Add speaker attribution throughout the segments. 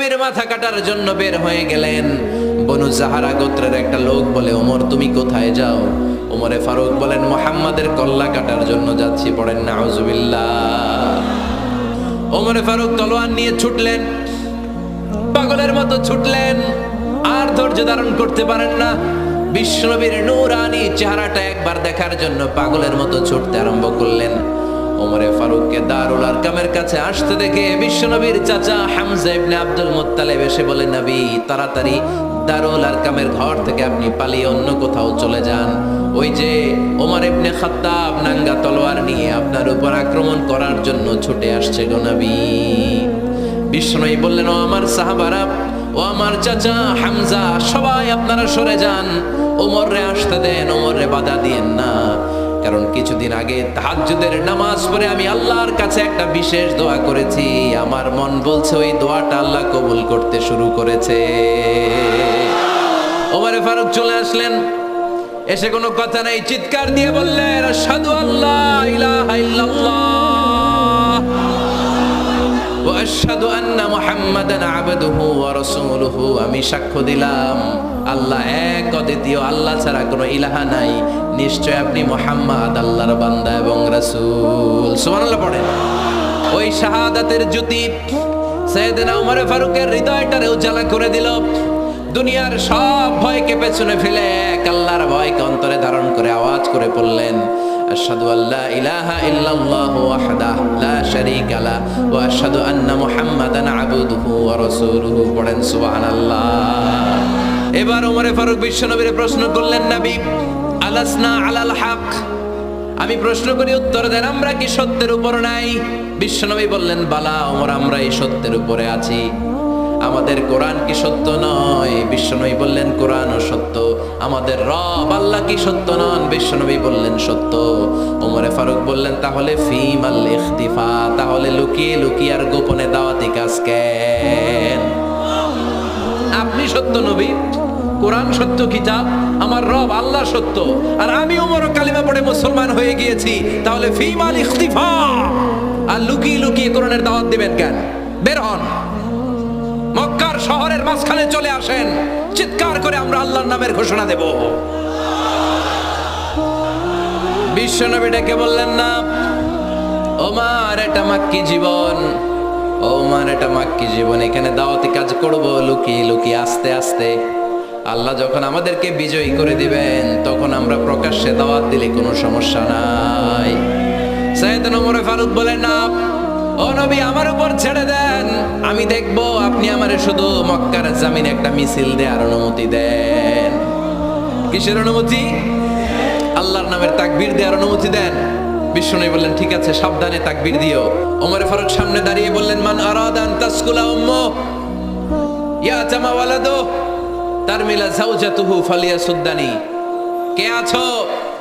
Speaker 1: নবীর মাথা কাটার জন্য বের হয়ে গেলেন। বনু জাহারা গোত্রের একটা লোক বলে, ওমর তুমি কোথায় যাও? ওমরে ফারুক বলেন, মুহাম্মাদের কল্লা কাটার জন্য যাচ্ছি। পড়েন নাউজুবিল্লাহ। ওমরে ফারুক তলোয়ার নিয়ে ছুটলেন, পাগলের মতো ছুটলেন, আর ধৈর্য ধারণ করতে পারেন না। বিশ্বনবীর নূরানি চেহারাটা একবার দেখার জন্য পাগলের মতো ছুটতে আরম্ভ করলেন। ওমরে ফারুককে দারুল আরকামের কাছে আসতে দেখে বিশ্বনবীর চাচা হামজা ইবনে আব্দুল মুত্তালিব এসে বলেন, নবী তাড়াতাড়ি দারুল আরকামের ঘর থেকে আপনি পালিয়ে অন্য কোথাও চলে যান। ওই যে ওমর ইবনে খাত্তাব নাঙ্গা তলোয়ার নিয়ে আপনার উপর আক্রমণ করার জন্য ছুটে আসছে গো নবী। বিশ্বনবী বললেন, ও আমার সাহাবারা, ও আমার চাচা হামজা, সবাই আপনারা সরে যান, ওমরে আসতে দেন, ওমরে বাধা দিয়েন না। কারণ কিছুদিন আগে তাহাজ্জুদের নামাজ পড়ে আমি আল্লাহর কাছে একটা বিশেষ দোয়া করেছি। আমার মন বলছে ওই দোয়াটা আল্লাহ কবুল করতে শুরু করেছে। ওমরে ফারুক চলে আসলেন, এসে কোনো কথা নাই, চিৎকার দিয়ে বললেন, আশহাদু আল্লা ইলাহা ইল্লাল্লাহ ওয়া আশহাদু আন্না মুহাম্মাদান আবদুহু ওয়া রাসূলুহু। আমি সাক্ষ্য দিলাম আল্লাহ এক, অদ্বিতীয়, আল্লাহ ছাড়া কোনো ইলাহা নাই, নিশ্চয় আপনি মুহাম্মদ আল্লাহর বান্দা এবং রাসূল। সুবহানাল্লাহ পড়েন। ওই শাহাদাতের জ্যোতি সাইয়েদনা ওমর ফারুকের হৃদয়টারে উজালা করে দিল। দুনিয়ার সব ভয়কে পেছনে ফেলে এক আল্লাহর ভয়কে অন্তরে ধারণ করে আওয়াজ করে পড়লেন, আশহাদু আল্লা ইলাহা ইল্লাল্লাহু ওয়াহদাহু লা শারীকা লাহু ওয়া আশহাদু আন্না মুহাম্মাদান আবদুহু ওয়া রাসূলুহু। পড়েন সুবহানাল্লাহ। এবার ওমরে ফারুক বিশ্বনবীর প্রশ্ন করলেন, নবী আলাসনা আলাল হক? আমি প্রশ্ন করি, উত্তর দেন, আমরা কি সত্যের উপর নাই? বিশ্বনবী বললেন, বালা ওমর, আমরা এই সত্যের উপরে আছি। আমাদের কোরআন কি সত্য নয়? বিশ্বনবী বললেন, কোরআনও সত্য। আমাদের রব আল্লাহ কি সত্য নন? বিশ্বনবী বললেন, সত্য। ওমরে ফারুক বললেন, তাহলে ফিমাল ইখতিফা, তাহলে লুকিয়ে লুকিয়ে আর গোপনে দাওয়াতি কাজ কেন? আপনি সত্য নবী, কোরআন সত্য কিতাব, আমার রব আল্লাহ সত্য, আর আমি ওমরও কালিমা পড়ে মুসলমান হয়ে গিয়েছি, তাহলে ফিমাল ইখতিফা, আর লুকিয়ে লুকিয়ে কোরআনের দাওয়াত দিবেন কেন? বের হন, মক্কার শহরের মাঝখানে চলে আসেন, চিৎকার করে আমরা আল্লাহর নামের ঘোষণা দেব। বিশ্বনবী ডেকে বললেন, না ওমর, এটা মাক্কি জীবন, ওমর এটা মাক্কি জীবন, এখানে দাওয়াতি কাজ করব লুকিয়ে লুকিয়ে, আস্তে আস্তে। আল্লাহ যখন আমাদেরকে বিজয়ী করে দিবেন তখন আমরা প্রকাশ্যে দাওয়াত দিলে কোনো সমস্যা নাই। সাইয়েদনা ওমর ফারুক বলেন, না ও নবী, আমার উপর ছেড়ে দেন, আমি দেখব, আপনি আমারে শুধু মক্কার জামিনে একটা মিছিল দেওয়ার অনুমতি দেন। কিসের অনুমতি? আল্লাহর নামের তাকবীর দেওয়ার অনুমতি দেন। বিশ্বনবী বললেন, ঠিক আছে, সাবধানে তাকবীর দিও। ওমর ফারুক সামনে দাঁড়িয়ে বললেন, মান আরাদা আন তাসকুলা উম্মু ইয়াতামা ওয়ালাদু তারমিলা যাওজাতুহু ফালিয়াসুদ্দানি। কে আছো?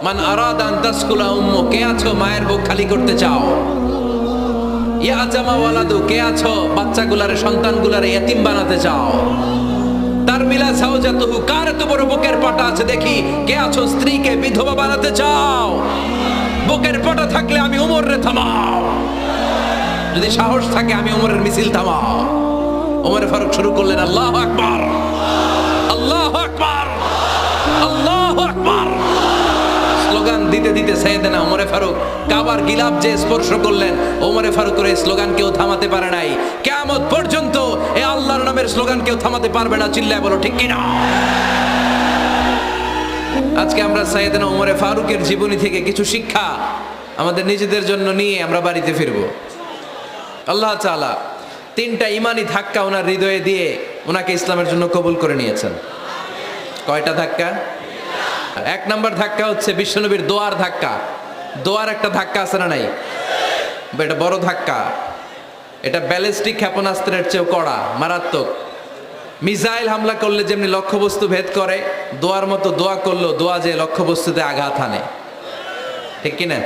Speaker 1: মান আরাদা আন তাসকুলা উম্মু, কে আছো মায়ের বুক খালি করতে চাও? ইয়াতামা ওয়ালাদু, কে আছো বাচ্চাগুলারে, সন্তানগুলারে ইতিম বানাতে চাও? তারমিলা যাওজাতুহু, কার এত বড় বুকের পাটা আছে দেখি, কে আছো স্ত্রীকে বিধবা বানাতে চাও? বুকের পাটা থাকলে আমি ওমরে থামাও, যদি সাহস থাকে আমি ওমরের মিছিল থামাও। ওমর ফারুক শুরু করলেন, আল্লাহু আকবার, আল্লাহু আকবার, আল্লাহু আকবার। স্লোগান দিতে দিতে সাইয়েদনা ওমরে ফারুক কাবার গিলাফ যে স্পর্শ করলেন, ওমরে ফারুকের এই স্লোগান কেউ থামাতে পারে নাই। কিয়ামত পর্যন্ত এই আল্লাহর নামের স্লোগান কেউ থামাতে পারবে না। চিল্লায় বলো ঠিক কিনা? আজকে আমরা সাইয়েদনা ওমরে ফারুকের জীবনী থেকে কিছু শিক্ষা আমাদের নিজেদের জন্য নিয়ে আমরা বাড়িতে ফিরব। আল্লাহ তাআলা তিনটা ইমানি ধাক্কা ওনার হৃদয়ে দিয়ে ওনাকে ইসলামের জন্য কবুল করে নিয়েছেন। কয়টা ধাক্কা? এক নম্বর ধাক্কা হচ্ছে বিশ্বনবীর দোয়ার ধাক্কা। দোয়ার একটা ধাক্কা আছে না নাই? এটা বড় ধাক্কা, এটা ব্যালিস্টিক ক্ষেপণাস্ত্রের চেয়েও কড়া, মারাত্মক। মিসাইল হামলা করলে যেমনি লক্ষ্যবস্তু ভেদ করে, দোয়ার মতো দোয়া করলো, দোয়া যে লক্ষ্যবস্তুতে আঘাত হানে, ঠিক কিনা?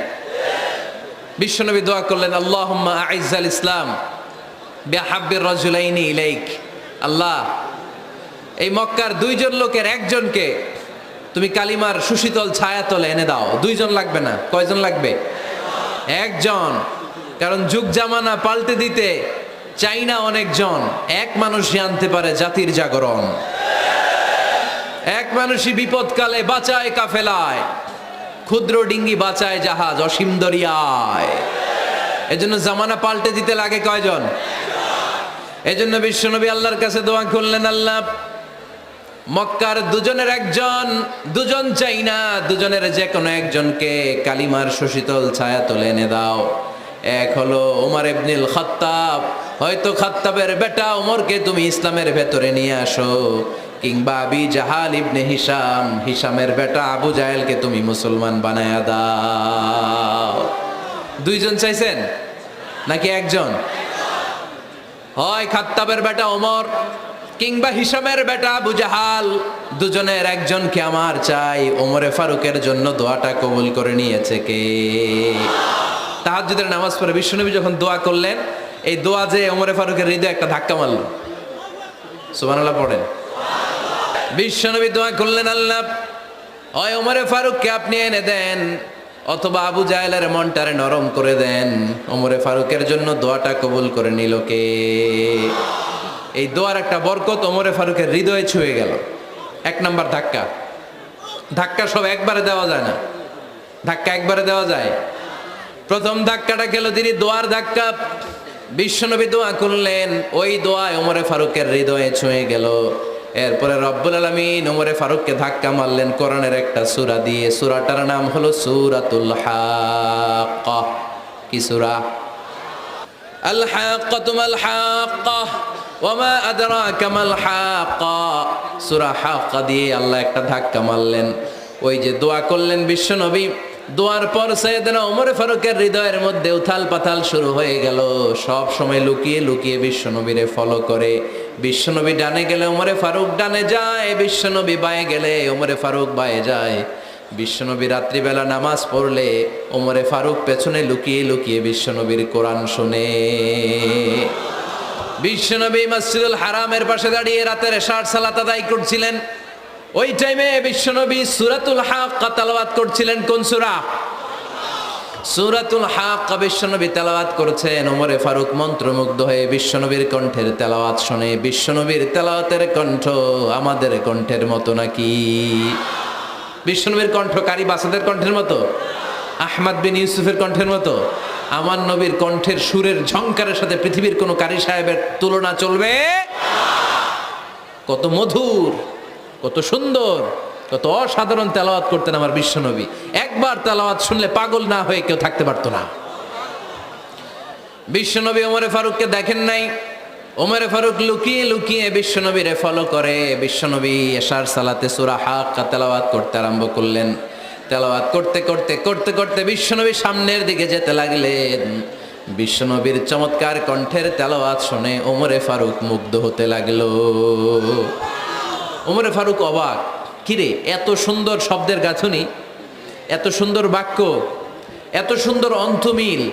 Speaker 1: বিশ্বনবী দোয়া করলেন, আল্লাহুম্মা আইজ্জাল ইসলাম বিহাব্বির রাজুলাইনি ইলাইক। আল্লাহ, এই মক্কার দুইজন লোকের একজনকে তুমি কালিমার সুশীতল ছায়াতলে এনে দাও। দুইজন লাগবে না, কয়জন লাগবে? একজন। কারণ যুগ জামানা পাল্টে দিতে চাই না অনেকজন, এক মানুষই আনতে পারে জাতির জাগরণ। এক মানুষই বিপদকালে বাঁচায় কাফেলায়, ক্ষুদ্র ডিঙ্গি বাঁচায় জাহাজ অসীম দরিয়ায়। এজন্য জামানা পাল্টে দিতে লাগে কয়জন? এজন্য বিশ্বনবী আল্লাহর কাছে দোয়া করলেন, আল্লাহ মক্কার দুজনের একজন, দুজন চাই না, দুজনের যে কোনো একজনকে কালিমার সুশীতল ছায়া তুলে এনে দাও। এক হলো ওমর ইবনুল খাত্তাব, হয়তো খাত্তাবের বেটা ওমরকে তুমি ইসলামের ভেতরে নিয়ে আসো, কিংবা আবি জাহাল ইবনে হিশাম, হিশামের বেটা আবু জাহেলকে তুমি মুসলমান বানায়া দাও। দুইজন চাইছেন নাকি একজন? হয় খাত্তাবের বেটা ওমর কিংবা হিশামের বেটা আবু জাহাল, দুজনের একজনকে আমার চাই। ওমরে ফারুকের জন্য দোয়াটা কবুল করে নিয়েছে কে? তাহাজ্জুদের নামাজ পড়ে বিশ্বনবী যখন দোয়া করলেন, এই দোয়া যে ওমরে ফারুকের হৃদয়ে একটা ধাক্কা মারল। সুবহানাল্লাহ পড়েন। বিশ্বনবী দোয়া করলেন, আল্লাহ হয় ওমরে ফারুককে আপনি এনে দেন, অথবা আবু জাহেলের মনটারে নরম করে দেন। ওমরে ফারুকের জন্য দোয়াটা কবুল করে নিল কে? এই দোয়ার একটা বরকত ওমরে ফারুকের হৃদয়ে ছুঁয়ে গেল। এক নাম্বার ধাক্কা। ধাক্কা সব একবারে দেওয়া যায় না, ধাক্কা একবারে দেওয়া যায়। প্রথম ধাক্কাটা গেল তিনি দোয়ার ধাক্কা। বিশ্বনবী দোয়া করলেন, ওই দোয়ায় ওমরে ফারুকের হৃদয়ে ছুঁয়ে গেল। এরপরে রব্বুল আলামিন ওমরে ফারুককে ধাক্কা মারলেন কোরআনের একটা সূরা দিয়ে। সূরাটার নাম হলো সূরাতুল হাক্কা। কি সূরা? আল হাক্কাতু মাল হাক্কা ওয়া মা আদরাকা মাল হাক্কা। সূরা হাক্কা দিয়ে আল্লাহ একটা ধাক্কা মারলেন। ওই যে দোয়া করলেন বিশ্বনবী, দোয়ার পর সাইয়েদনা ওমর ফারুকের হৃদয়ের মধ্যে উথাল পাথাল শুরু হয়ে গেল। সব সময় লুকিয়ে লুকিয়ে বিশ্বনবীরে ফলো করে। বিশ্বনবী ডানে গেলে ওমরে ফারুক ডানে যায়, বিশ্বনবী বায়ে গেলে ওমরে ফারুক বায়ে যায়। বিশ্বনবী রাত্রিবেলা নামাজ পড়লে ওমরে ফারুক পেছনে লুকিয়ে লুকিয়ে বিশ্বনবীর কোরআন শুনে। বিশ্বনবী মসজিদুল হারামের পাশে দাঁড়িয়ে রাতের এশার সালাত আদায় করছিলেন। ওই টাইমে বিশ্বনবী সূরাতুল হাক্কা তেলাওয়াত করছিলেন। কোন সূরা? সূরাতুল হাক্কা বিশ্বনবী তেলাওয়াত করেছেন। ওমরে ফারুক মন্ত্রমুগ্ধ হয়ে বিশ্বনবীর কণ্ঠের তেলাওয়াত শুনে। বিশ্বনবীর তেলাওয়াতের কণ্ঠ আমাদের কণ্ঠের মতো নাকি? বিশ্বনবীর কণ্ঠ কারি বাসাদের কণ্ঠের মতো? আহমদ বিন ইউসুফের কণ্ঠের মতো? আমার নবীর কণ্ঠের সুরের ঝংকারের সাথে পৃথিবীর কোন কারি সাহেবের তুলনা চলবে? কত মধুর, কত সুন্দর, কত অসাধারণ তেলাওয়াত করতেন আমার বিশ্বনবী। একবার তেলাওয়াত শুনলে পাগল না হয়ে কেউ থাকতে পারতো না। বিশ্বনবী ওমরে ফারুককে দেখেন নাই। ওমরে ফারুক লুকিয়ে লুকিয়ে বিশ্বনবীরে ফলো করে। বিশ্বনবী এশার সালাতে সূরা হাক্কা তেলাওয়াত করতে আরম্ভ করলেন। তেলাওয়াত করতে করতে করতে করতে বিশ্বনবী সামনের দিকে যেতে লাগলেন। বিশ্বনবীর চমৎকার কণ্ঠের তেলাওয়াত শুনে ওমরে ফারুক মুগ্ধ হতে লাগলো। ওমরে ফারুক অবাক, কিরে এত সুন্দর শব্দের গাঁথনি, এত সুন্দর বাক্য, এত সুন্দর অন্তমিল,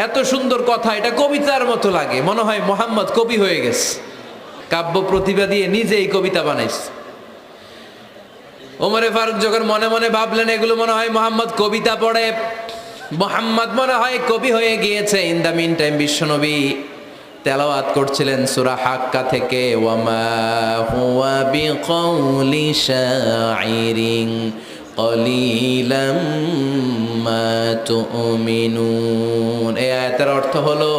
Speaker 1: এত সুন্দর কথা, এটা কবিতার মতো লাগে। মনে হয় মোহাম্মদ কবি হয়ে গেছে, কাব্য প্রতিভা দিয়ে নিজেই কবিতা বানাইছে। ওমরে ফারুক যখন মনে মনে ভাবলেন এগুলো মনে হয় মোহাম্মদ কবিতা পড়ে, মোহাম্মদ মনে হয় কবি হয়ে গিয়েছে। ইন দ্য মিন টাইম বিশ্বনবী তেলাওয়াত করছিলেন সূরা হাক্কা থেকে, ওয়ামা হুয়া বিকাউলি শাইরিন কলিলাম মা তুমিনুন। এই আয়াতের অর্থ হলো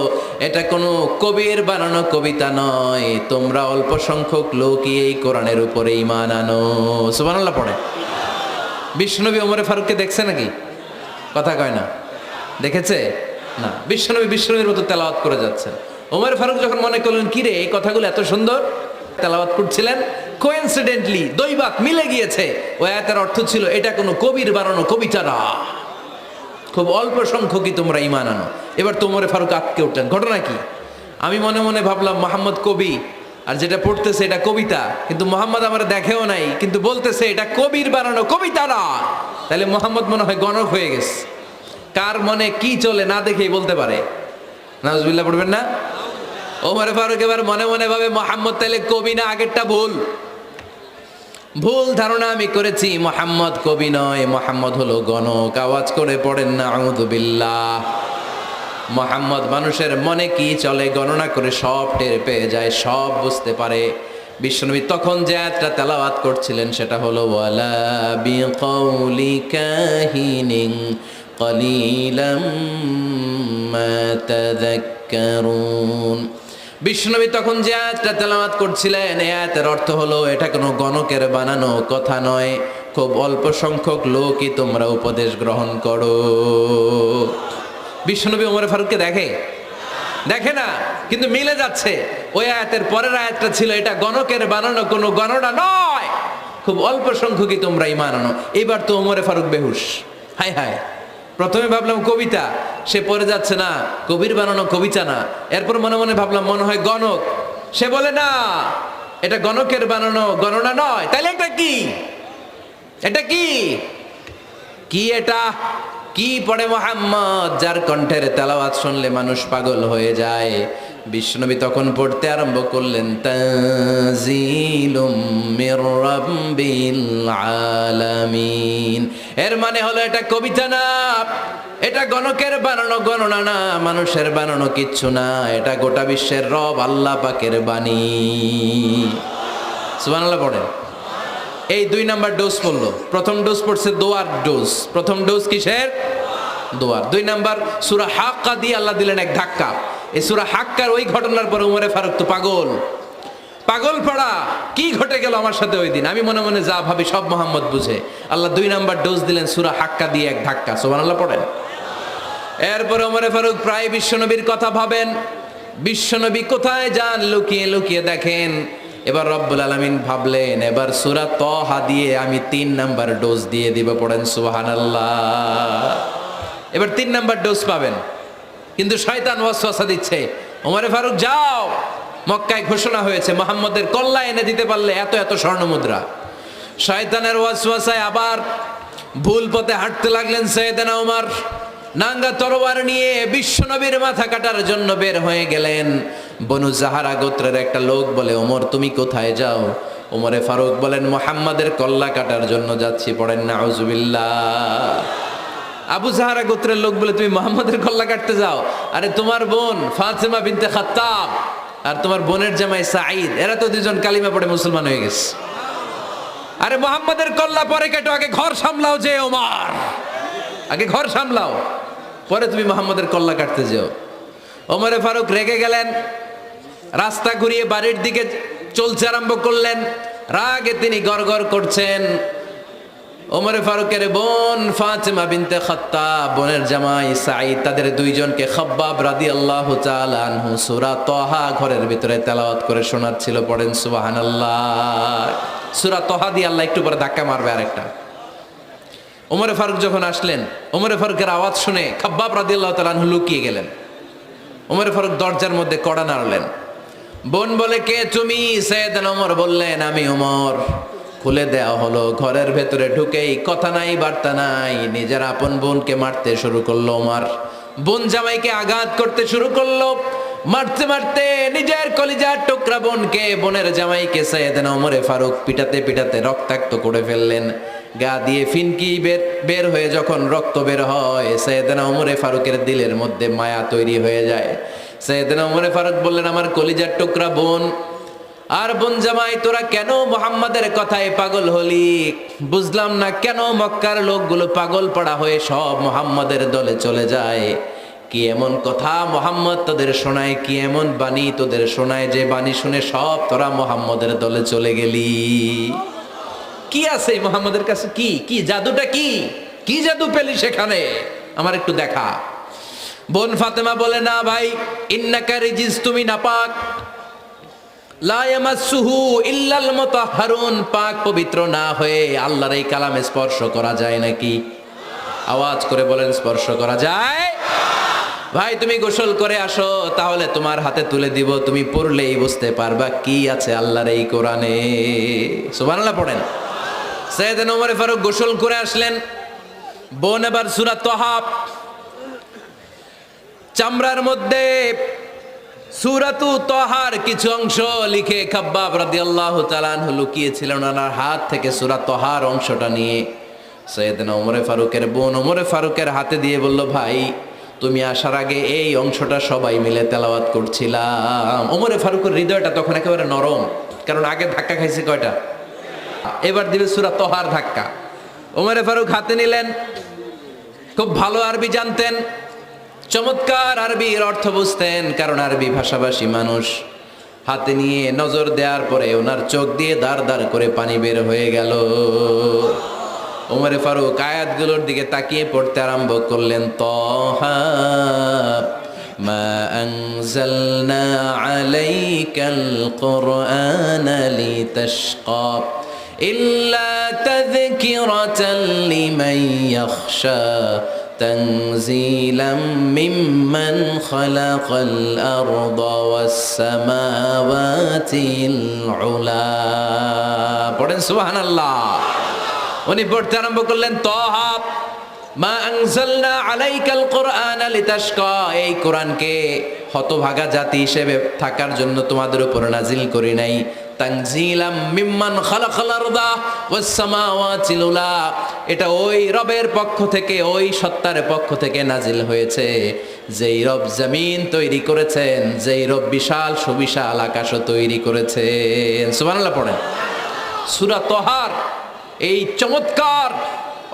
Speaker 1: এটা কোনো কবির বানানো কবিতা নয়, তোমরা অল্প সংখ্যক লোকই এই কোরআনের উপরে ঈমান আনো। সুবহানাল্লাহ পড়ে। বিশ্বনবী ওমরে ফারুককে দেখছে নাকি? কথা কয় না, দেখেছে না? বিশ্বনবীর মতো তেলাওয়াত করে যাচ্ছেন। ওমর ফারুক যখন মনে করলেন কিরে এই কথাগুলো এত সুন্দর, তেলাওয়াত করছিলেন, কোইন্সিডেন্টলি দৈবাত মিলে গিয়েছে। ওই আয়াতের অর্থ ছিল এটা কোনো কবির বানানো কবিতা না, খুব অল্প সংখ্যকই তোমরা ঈমান আনো। এবার তো ওমর ফারুক আটকে উঠলেন, ঘটনা কি? আমি মনে মনে ভাবলাম মোহাম্মদ কবি, আর যেটা পড়তেছে এটা কবিতা, কিন্তু মোহাম্মদ আমার দেখেও নাই, কিন্তু বলতেছে এটা কবির বানানো কবিতা না। তাহলে মোহাম্মদ মনে হয় গণক হয়ে গেছে। কার মনে কি চলে না দেখেই বলতে পারে। নাউজুবিল্লাহ পড়বেন না? ওমর ফারুক এবার মনে মনে ভাবে মোহাম্মদ তাহলে কবি না, আগেরটা ভুল, ভুল ধারণা আমি করেছি। মোহাম্মদ কবি নয়, মোহাম্মদ হলো গণক। আওয়াজ করে পড়েন না আউযু বিল্লাহ। মুহাম্মদ মানুষের মনে কি চলে গণনা করে সব টের পেয়ে যায়, সব বুঝতে পারে। বিশ্বনবী তখন যে আয়াতটা তেলাওয়াত করছিলেন সেটা হলো ওয়ালা বিকাউলি কাহিনিন কলিলাম মা তাযাক্কারুন। বিশ্বনবী তখন যে আয়াতটা তেলাওয়াত করছিলেন এই আয়াতের অর্থ হলো এটা কোনো গণকের বানানো কথা নয়, খুব অল্প সংখ্যক লোকই তোমরা উপদেশ গ্রহণ করো। বিশ্বনবী ওমর ফারুককে দেখে না, কিন্তু মিলে যাচ্ছে। ওই আয়াতের পরের আয়াতটা ছিল এটা গণকের বানানো কোনো গণনা নয়, খুব অল্প সংখ্যকই তোমরা ঈমান আনো। এবার তো ওমর ফারুক বেহুশ, হায় হায়। প্রথমে ভাবলাম কবিতা, সে পড়ে যাচ্ছে না কবির বানানো কবিতা না। এরপর মনে মনে ভাবলাম মনে হয় গণক, সে বলে না এটা গণকের বানানো গণনা নয়। তাহলে এটা কি? এটা কি কি এটা কি পড়ে মুহাম্মদ, যার কণ্ঠের তেলাওয়াত শুনলে মানুষ পাগল হয়ে যায়। বিশ্বনবী তখন পড়তে আরম্ভ করলেন তানজিলুম মির রাব্বিল আলামিন। এর মানে হলো এটা কবিতা না, এটা গণকের বানানো গণনা না, মানুষের বানানো কিচ্ছু না, এটা গোটা বিশ্বের রব আল্লাহ পাকের বাণী। সুবহানাল্লাহ পড়েন। এই 2 নাম্বার ডোজ পড়লো। প্রথম ডোজ পড়ছে দোয়ার ডোজ। প্রথম ডোজ কিসের? দোয়ার। 2 নাম্বার সূরা হাক্কা দিয়ে আল্লাহ দিলেন এক ধাক্কা। এই সূরা হাক্কার ওই ঘটনার পরে ওমরে ফারুক তো পাগল পড়া। কি ঘটে গেল আমার সাথে ওই দিন? আমি মনে মনে যা ভাবি সব মোহাম্মদ বুঝে। আল্লাহ 2 নাম্বার ডোজ দিলেন সূরা হাক্কা দিয়ে এক ধাক্কা। সুবহানাল্লাহ পড়েন। এরপরে ওমরে ফারুক প্রায় বিশ্বনবীর কথা ভাবেন, বিশ্বনবী কোথায় যান লুকিয়ে লুকিয়ে দেখেন। এবার রব্বুল আলামিন ভাবলেন এবার সূরা তাহা দিয়ে আমি 3 নাম্বার ডোজ দিয়ে দিব। পড়েন সুবহানাল্লাহ। এবার 3 নাম্বার ডোজ পাবেন, কিন্তু শয়তান ওয়াসওয়াসা দিচ্ছে, ওমরে ফারুক যাও, মক্কায় ঘোষণা হয়েছে মুহাম্মদের কল্লা এনে দিতে পারলে এত এত স্বর্ণ মুদ্রা। শয়তানের ওয়াসওয়াসায় আবার ভুল পথে হাঁটতে লাগলেন সাইয়েদনা ওমর। নাঙ্গা তরবার নিয়ে বিশ্বনবীর মাথা কাটার জন্য বের হয়ে গেলেন। বনু জাহারা গোত্রের একটা লোক বলে ওমর তুমি কোথায় যাও? ওমরে ফারুক বলেন মুহাম্মাদের কল্লা কাটার জন্য যাচ্ছি। পড়েন নাউজুবিল্লাহ। আবু জাহারা গোত্রের লোক বলে তুমি মুহাম্মাদের কল্লা কাটতে যাও? আরে তোমার বোন ফাতেমা বিনতে খাত্তাব আর তোমার বোনের জামাই সাঈদ, এরা তো 2 জন কালিমা পড়ে মুসলমান হয়ে গেছে। আরে মুহাম্মাদের কল্লা পরে কেটো, আগে ঘর সামলাও। যে ওমর আগে ঘর সামলাও, পরে তুমি মুহাম্মাদের কল্লা কাটতে যাও। ওমরে ফারুক রেগে গেলেন, রাস্তা ঘুরিয়ে বাড়ির দিকে চলতে আরম্ভ করলেন। রাগে তিনি গড়গড় করছেন। ওমরে ফারুকের বোন ফাতেমা বিনতে খাত্তাব, বোনের জামাই সাঈদ, তাদের 2 জনকে খাব্বাব রাদিয়াল্লাহু তাআলা আনহু সূরা তাহা ঘরের ভিতরে তেলাওয়াত করে শোনাচ্ছিল। পড়েন সুবহানাল্লাহ। সূরা তাহা দিয়ে আল্লাহ একটু পরে ধাক্কা মারবে আরেকটা। ওমরে ফারুক যখন আসলেন, ওমরে ফারুকের আওয়াজ শুনে খাব্বাব রাদিয়াল্লাহু তাআলা আনহু লুকিয়ে গেলেন। ওমরে ফারুক দরজার মধ্যে কড়া নাড়লেন। বোন বলে কে তুমি? সাইয়েদনা ওমর বললেন আমি ওমর। খুলে দেওয়া হলো। ঘরের ভেতরে ঢুকেই কথা নাই বার্তা নাই, নিজের আপন বোনকে মারতে শুরু করলো ওমর। বোন জামাইকে আঘাত করতে শুরু করলো। মারতে মারতে নিজের কলিজার টুকরা বোনকে, বোনের জামাইকে সাইয়েদনা ওমরে ফারুক পিটাতে পিটাতে রক্তাক্ত করে ফেললেন। গা দিয়ে ফিনকি বের হয়ে যখন রক্ত বের হয়, সাইয়েদনা ওমরে ফারুকের দিলের মধ্যে মায়া তৈরি হয়ে যায়। সাইয়েদনা ওমরে ফারুক বললেন আমার কলিজার টুকরা বোন আর বোন জামাই, তোরা কেন মুহাম্মাদের কথায় পাগল হলি? বুঝলাম না কেন মক্কার লোকগুলো পাগল পড়া হয়ে সব মুহাম্মাদের দলে চলে যায়। কি এমন কথা মুহাম্মদ তোদের শোনায়, কি এমন বাণী তোদের শোনায় যে বাণী শুনে সব তোরা মুহাম্মাদের দলে চলে গেলি? কি আছে মুহাম্মাদের কাছে? কি কি জাদুটা? কি জাদু পেলি সেখানে? আমার একটু দেখা। বোন ফাতেমা বলে না ভাই, ইন্নাকা রিজিস, তুমি নাপাক। লা ইয়ামাসসুহু ইল্লাল মুতাহহারুন, পাক পবিত্র না হয়ে আল্লাহর এই কালামে স্পর্শ করা যায় নাকি? আওয়াজ করে বলেন স্পর্শ করা যায়? ভাই তুমি গোসল করে আসো, তাহলে তোমার হাতে তুলে দিব, তুমি পড়লেই বুঝতে পারবা কি আছে আল্লাহর এই কোরআনে। সুবহানাল্লাহ পড়েন। সাইয়েদনা ওমর ফারুক গোসল করে আসলেন। বোন এবার সূরা তাহা চামড়ার মধ্যে সূরাতু তাহার কিছু অংশ লিখে খাব্বাব রাদিয়াল্লাহু তাআলা আনহু লুকিয়েছিলেন। ওনার হাত থেকে সূরা তাহার অংশটা নিয়ে সাইয়েদনা ওমর ফারুকের বোন ওমর ফারুকের হাতে দিয়ে বলল ভাই তুমি আসার আগে এই অংশটা সবাই মিলে তেলাওয়াত করছিলাম। ওমরে ফারুকের হৃদয়টা তখন একেবারে নরম, কারণ আগে ধাক্কা খাইছে কয়টা, এবার দিবে সূরা তহার ধাক্কা। ওমরে ফারুক হাতে নিলেন, খুব ভালো আরবি জানতেন, চমৎকার আরবির অর্থ বুঝতেন, কারণ আরবি ভাষাভাষী মানুষ। হাতে নিয়ে নজর দেওয়ার পরে ওনার চোখ দিয়ে দাঁড় দাঁড় করে পানি বের হয়ে গেল। ওমরে ফারুক আয়াতগুলোর দিকে তাকিয়ে পড়তে আরম্ভ করলেন, তহা মা আনজালনা আলাইকাল কুরআনা লিতাশকা ইল্লা তাযকিরাতাল লিমান ইয়াখশা তানজিলাম মিম্মান খালাকাল আরদা ওয়াস সামাওয়াতিল উলা। পড়েন সুবহানাল্লাহ। উনি পড়তে আরম্ভ করলেন, তহা মা আনজালনা আলাইকাল কুরআনা লিতাশকা, এই কোরআনকে হতভাগা জাতি হিসেবে থাকার জন্য তোমাদের উপর নাজিল করি নাই। তানজিলাম মিম্মান খালাকাল আরদা ওয়াস সামাওয়াতিল উলা, এটা ওই রবের পক্ষ থেকে, ওই সত্তার পক্ষ থেকে নাজিল হয়েছে যেই রব জমিন তৈরি করেছেন, যেই রব বিশাল সুবিশাল আকাশও তৈরি করেছেন। সুবহানাল্লাহ পড়েন। সূরা তহার এই চমৎকার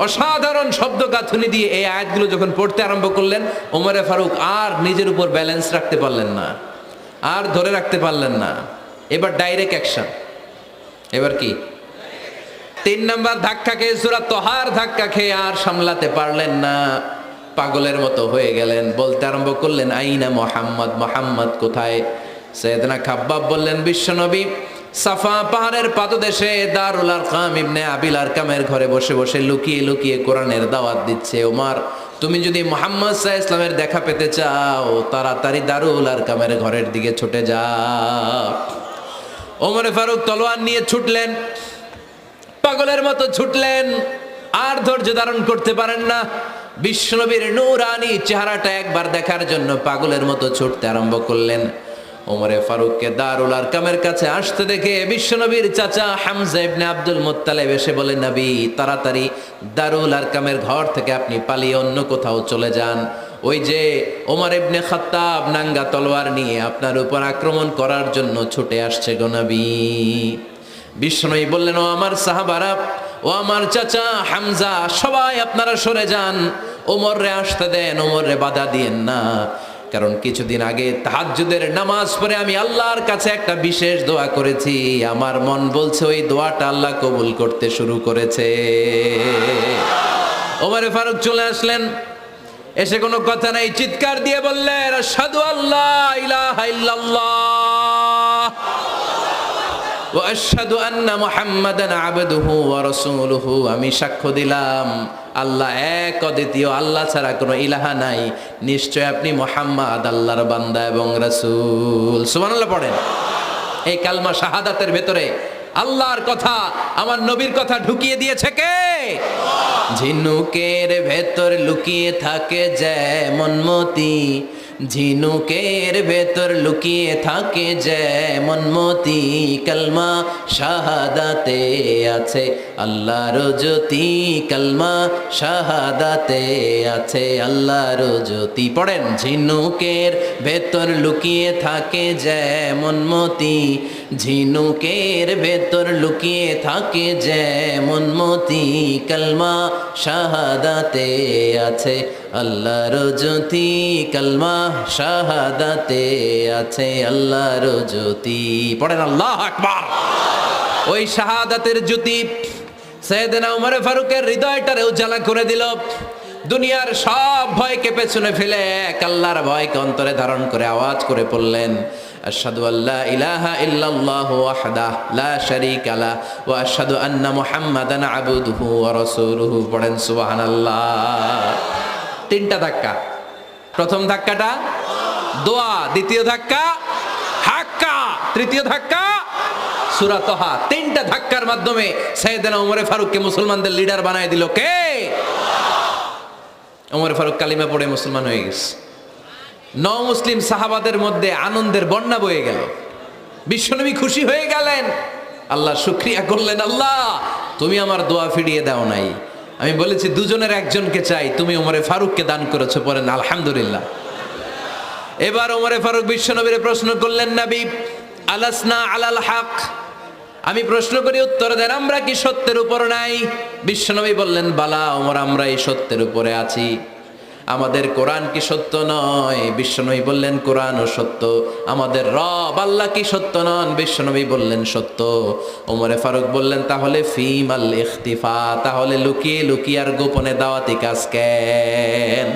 Speaker 1: অসাধারণ শব্দ গাঁথুনি দিয়ে এই আয়াতগুলো যখন পড়তে আরম্ভ করলেন, ওমরে ফারুক আর নিজের উপর ব্যালেন্স রাখতে পারলেন না, আর ধরে রাখতে পারলেন না। এবার ডাইরেক্ট অ্যাকশন। এবার কি 3 নাম্বার ধাক্কা খেয়ে, সূরা তহার ধাক্কা খেয়ে আর সামলাতে পারলেন না, পাগলের মতো হয়ে গেলেন। বলতে আরম্ভ করলেন, আইনা মুহাম্মদ, মুহাম্মদ কোথায়? সাইয়েদনা খাব্বাব বললেন, বিশ্বনবী সাফা পাহাড়ের পাদদেশে দারুল আরকাম ইবনে আবিল আরকামের ঘরে বসে বসে লুকিয়ে লুকিয়ে কোরআনের দাওয়াত দিচ্ছে। ওমর, তুমি যদি মুহাম্মদ সাল্লাল্লাহু আলাইহি ওয়াসাল্লামের দেখা পেতে চাও, তাড়াতাড়ি দারুল আরকামের ঘরের দিকে ছুটে যাও। ওমরে ফারুক তলোয়ার নিয়ে ছুটলেন, পাগলের মতো ছুটলেন, আর ধৈর্য ধারণ করতে পারেন না। বিশ্বনবীর নূরানি চেহারাটা একবার দেখার জন্য পাগলের মতো ছুটতে আরম্ভ করলেন। ওমরে ফারুককে দারুল আরকামের কাছে আসতে দেখে বিশ্বনবীর চাচা হামজা ইবনে আব্দুল মুত্তালিব এসে বলেন, নবী তাড়াতাড়ি দারুল আরকামের ঘর থেকে আপনি পালিয়ে অন্য কোথাও চলে যান। ওই যে ওমর ইবনে খাত্তাব নাঙ্গা তলোয়ার নিয়ে আপনার উপর আক্রমণ করার জন্য ছুটে আসছে গো নবী। বিশ্বনবী বললেন, ও আমার সাহাবারা, ও আমার চাচা হামজা, সবাই আপনারা সরে যান, ওমর রে আসতে দেন, ওমর রে বাধা দিয়েন না। কারণ কিছুদিন আগে তাহাজ্জুদের নামাজ পড়ে আমি আল্লাহর কাছে একটা বিশেষ দোয়া করেছি, আমার মন বলছে ওই দোয়াটা আল্লাহ কবুল করতে শুরু করেছে। ওমরে ফারুক চলে আসলেন, এসে কোনো কথা নাই, চিৎকার দিয়ে বললেন, আশহাদু আল্লা ইলাহা ইল্লাল্লাহ ওয়া আশহাদু আন্না মুহাম্মাদান আবদুহু ওয়া রাসূলুহু, আমি সাক্ষ্য দিলাম আল্লাহ এক, অদ্বিতীয়, আল্লাহ ছাড়া কোনো ইলাহা নাই, নিশ্চয় আপনি মুহাম্মদ আল্লাহর বান্দা এবং রাসূল। সুবহানাল্লাহ পড়েন। এই কালমা শাহাদাতের ভেতরে আল্লাহর কথা, আমার নবীর কথা ঢুকিয়ে দিয়েছে কে? ঝিনুকের ভেতর লুকিয়ে থাকে যেমন মতি, ঝিনুকের ভেতর লুকিয়ে থাকে যেমন মতি, কালমা শাহাদাতে আছে আল্লাহর জ্যোতি, কালমা শাহাদাতে আছে আল্লাহর জ্যোতি। পড়েন, ঝিনুকের ভেতর লুকিয়ে থাকে যেমন মতি, ঝিনুকের ভেতর লুকিয়ে থাকে যেমন মতি, কালমা শাহাদাতে আছে আল্লাহর জ্যোতি, কালমা শাহাদাতে আছে আল্লাহর জ্যোতি। পড়েন আল্লাহু আকবার। ওই শাহাদাতের জ্যোতি সাইয়েদনা ওমর ফারুকের হৃদয়টারে উজালা করে দিল। দুনিয়ার সব ভয়কে পেছনে ফেলে এক আল্লাহর ভয়কে অন্তরে ধারণ করে আওয়াজ করে পড়লেন, আশহাদু আল্লা ইলাহা ইল্লাল্লাহু ওয়াহদাহু লা শারীকা লাহু ওয়া আশহাদু আন্না মুহাম্মাদান আবদুহু ওয়া রাসূলুহু। পড়েন সুবহানাল্লাহ। 3টা ধাক্কা। প্রথম ধাক্কাটা দোয়া, দ্বিতীয় ধাক্কা হাক্কা, তৃতীয় ধাক্কা সূরা তহা। 3টা ধাক্কার মাধ্যমে সাইয়েদনা ওমরে ফারুককে মুসলমানদের লিডার বানায় দিল কে? ওমর ফারুক কালিমা পড়ে মুসলমান হয়ে গেছে। মুসলিম সাহাবাদের মধ্যে আনন্দের বন্যা বয়ে গেল। বিশ্বনবী খুশি হয়ে গেলেন, আল্লাহ শুকরিয়া করলেন, আল্লাহ তুমি আমার দোয়া ফিরিয়ে দাও নাই, আমি বলেছি দুজনের একজনকে চাই, তুমি ওমরে ফারুককে দান করেছো, পড়েন আলহামদুলিল্লাহ। এবার ওমরে ফারুক বিশ্বনবীর প্রশ্ন করলেন, নবী আলাসনা আলাল হক, আমি প্রশ্ন করি উত্তর দেন, আমরা কি সত্যের উপর নাই? বিশ্বনবী বললেন, বালা ওমর, আমরা এই সত্যের উপরে আছি। আমাদের কোরআন কি সত্য নয়? বিশ্বনবী বললেন, কোরআনও সত্য। আমাদের রব আল্লাহ কি সত্য নন? বিশ্বনবী বললেন, সত্য। ওমরে ফারুক বললেন, তাহলে ফিমাল ইখতিফা, তাহলে লুকিয়ে লুকিয়ে আর গোপনে দাওয়াতি কাজ কেন?